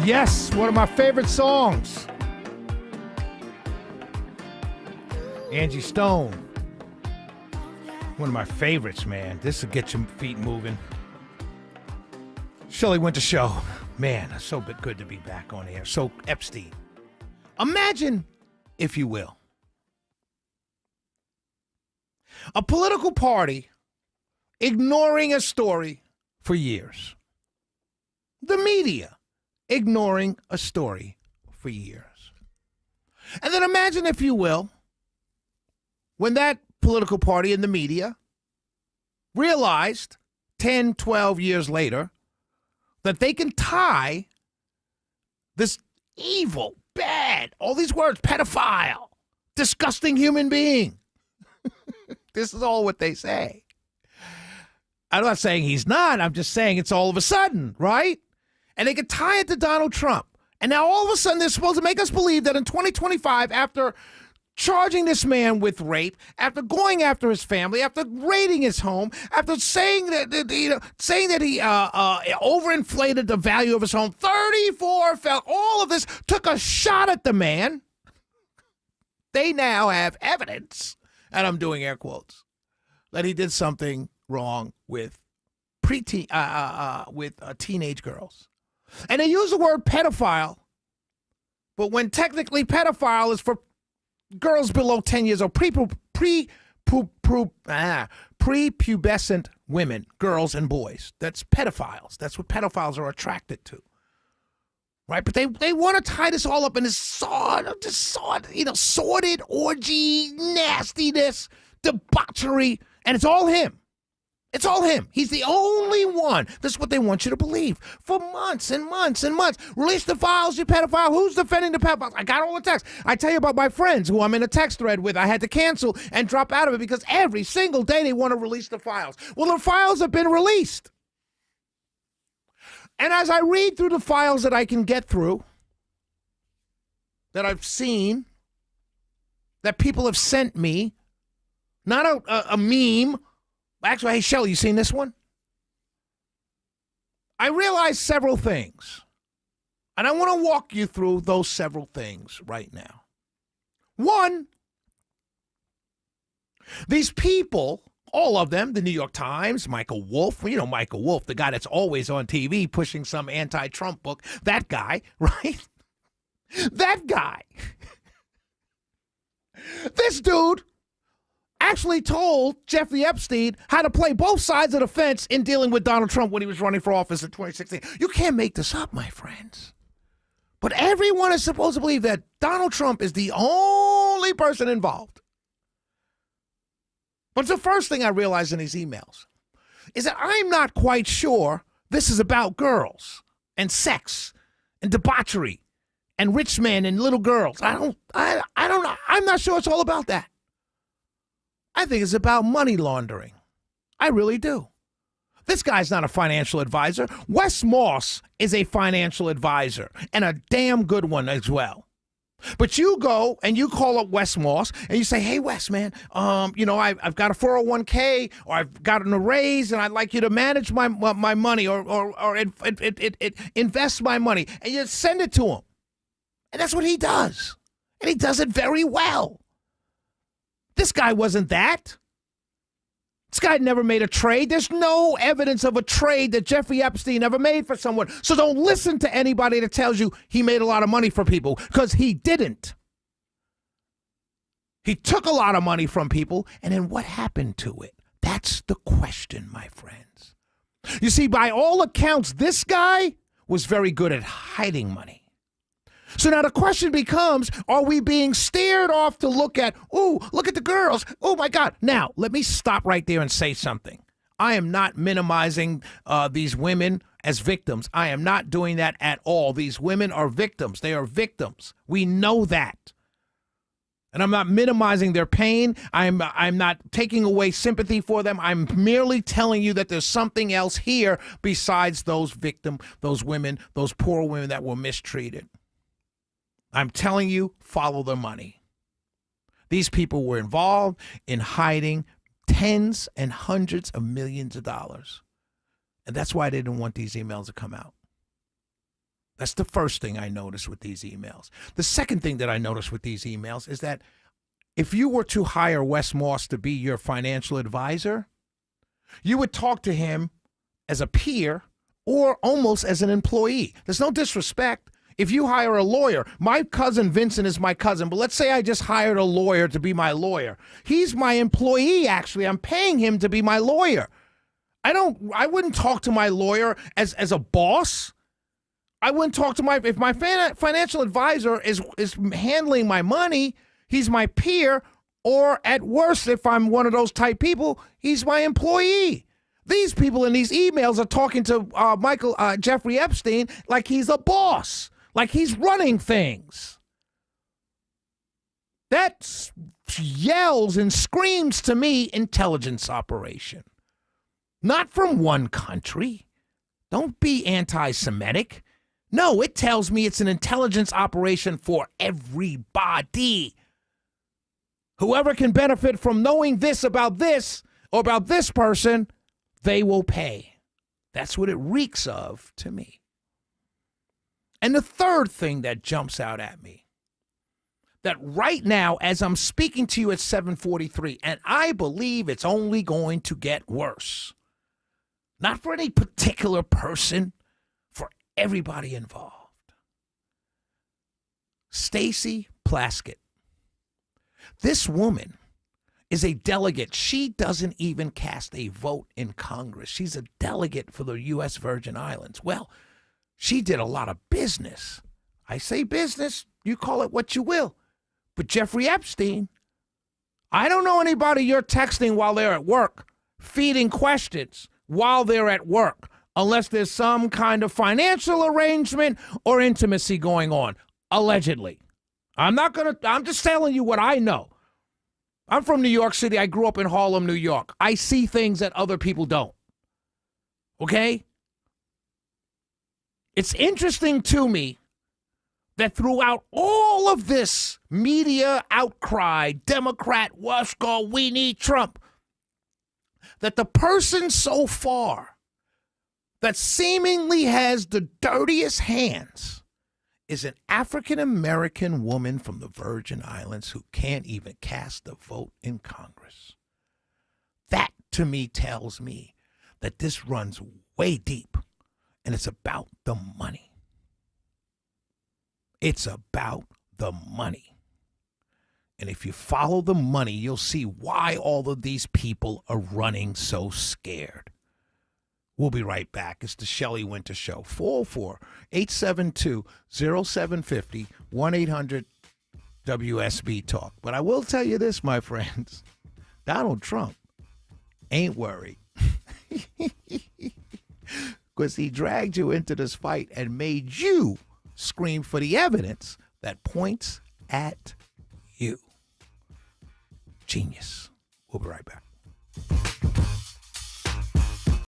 Yes, one of my favorite songs. Angie Stone. One of my favorites, man. This will get your feet moving. Shelley Winter Show. Man, it's so good to be back on air. So, Epstein. Imagine, if you will, a political party ignoring a story for years. The media ignoring a story for years. And then imagine, if you will, when that political party and the media realized 10, 12 years later that they can tie this evil, bad, all these words, pedophile, disgusting human being. This is all what they say. I'm not saying he's not. I'm just saying it's all of a sudden, right? And they could tie it to Donald Trump. And now all of a sudden they're supposed to make us believe that in 2025, after charging this man with rape, after going after his family, after raiding his home, after saying that he overinflated the value of his home, 34 all of this took a shot at the man. They now have evidence, and I'm doing air quotes, that he did something wrong with teenage girls. And they use the word pedophile, but when technically pedophile is for girls below 10 years old, prepubescent women, girls and boys. That's pedophiles. That's what pedophiles are attracted to. Right? But they want to tie this all up in this sordid orgy, nastiness, debauchery, and it's all him. It's all him. He's the only one. This is what they want you to believe for months and months and months. Release the files, you pedophile. Who's defending the pedophiles? I got all the texts. I tell you about my friends who I'm in a text thread with. I had to cancel and drop out of it because every single day they want to release the files. Well, the files have been released. And as I read through the files that I can get through, that I've seen, that people have sent me, not a meme. Actually, hey, Shelley, you seen this one? I realized several things, and I want to walk you through those several things right now. One, these people, all of them, the New York Times, Michael Wolff, Michael Wolff, the guy that's always on TV pushing some anti-Trump book, that guy, right? That guy. This dude actually told Jeffrey Epstein how to play both sides of the fence in dealing with Donald Trump when he was running for office in 2016. You can't make this up, my friends. But everyone is supposed to believe that Donald Trump is the only person involved. But the first thing I realized in these emails is that I'm not quite sure this is about girls and sex and debauchery and rich men and little girls. I don't know. I'm not sure it's all about that. I think it's about money laundering. I really do. This guy's not a financial advisor. Wes Moss is a financial advisor, and a damn good one as well. But you go and you call up Wes Moss and you say, hey, Wes, man, I've got a 401k or I've gotten a raise and I'd like you to manage my money or invest my money. And you send it to him. And that's what he does. And he does it very well. This guy wasn't that. This guy never made a trade. There's no evidence of a trade that Jeffrey Epstein ever made for someone. So don't listen to anybody that tells you he made a lot of money for people, because he didn't. He took a lot of money from people, and then what happened to it? That's the question, my friends. You see, by all accounts, this guy was very good at hiding money. So now the question becomes, are we being steered off to look at, look at the girls. Oh, my God. Now, let me stop right there and say something. I am not minimizing these women as victims. I am not doing that at all. These women are victims. They are victims. We know that. And I'm not minimizing their pain. I'm not taking away sympathy for them. I'm merely telling you that there's something else here besides those women, those poor women that were mistreated. I'm telling you, follow the money. These people were involved in hiding tens and hundreds of millions of dollars. And that's why they didn't want these emails to come out. That's the first thing I noticed with these emails. The second thing that I noticed with these emails is that if you were to hire Wes Moss to be your financial advisor, you would talk to him as a peer or almost as an employee. There's no disrespect. If you hire a lawyer, my cousin Vincent is my cousin, but let's say I just hired a lawyer to be my lawyer. He's my employee, actually. I'm paying him to be my lawyer. I wouldn't talk to my lawyer as a boss. I wouldn't talk to if my financial advisor is handling my money, he's my peer, or at worst, if I'm one of those type people, he's my employee. These people in these emails are talking to Jeffrey Epstein like he's a boss, like he's running things. That yells and screams to me intelligence operation. Not from one country. Don't be anti-Semitic. No, it tells me it's an intelligence operation for everybody. Whoever can benefit from knowing this or about this person, they will pay. That's what it reeks of to me. And the third thing that jumps out at me, that right now, as I'm speaking to you at 7:43, and I believe it's only going to get worse, not for any particular person, for everybody involved. Stacey Plaskett. This woman is a delegate. She doesn't even cast a vote in Congress. She's a delegate for the U.S. Virgin Islands. Well, she did a lot of business. I say business, you call it what you will. But Jeffrey Epstein, I don't know anybody you're texting while they're at work, feeding questions while they're at work, unless there's some kind of financial arrangement or intimacy going on, allegedly. I'm just telling you what I know. I'm from New York City. I grew up in Harlem, New York. I see things that other people don't. Okay? It's interesting to me that throughout all of this media outcry, Democrat, Wushko, we need Trump, that the person so far that seemingly has the dirtiest hands is an African-American woman from the Virgin Islands who can't even cast a vote in Congress. That, to me, tells me that this runs way deep, and it's about the money. It's about the money. And if you follow the money, you'll see why all of these people are running so scared. We'll be right back. It's the Shelley Winter Show. 404-872-0750, 1-800-WSB-TALK. But I will tell you this, my friends. Donald Trump ain't worried. Because he dragged you into this fight and made you scream for the evidence that points at you. Genius. We'll be right back.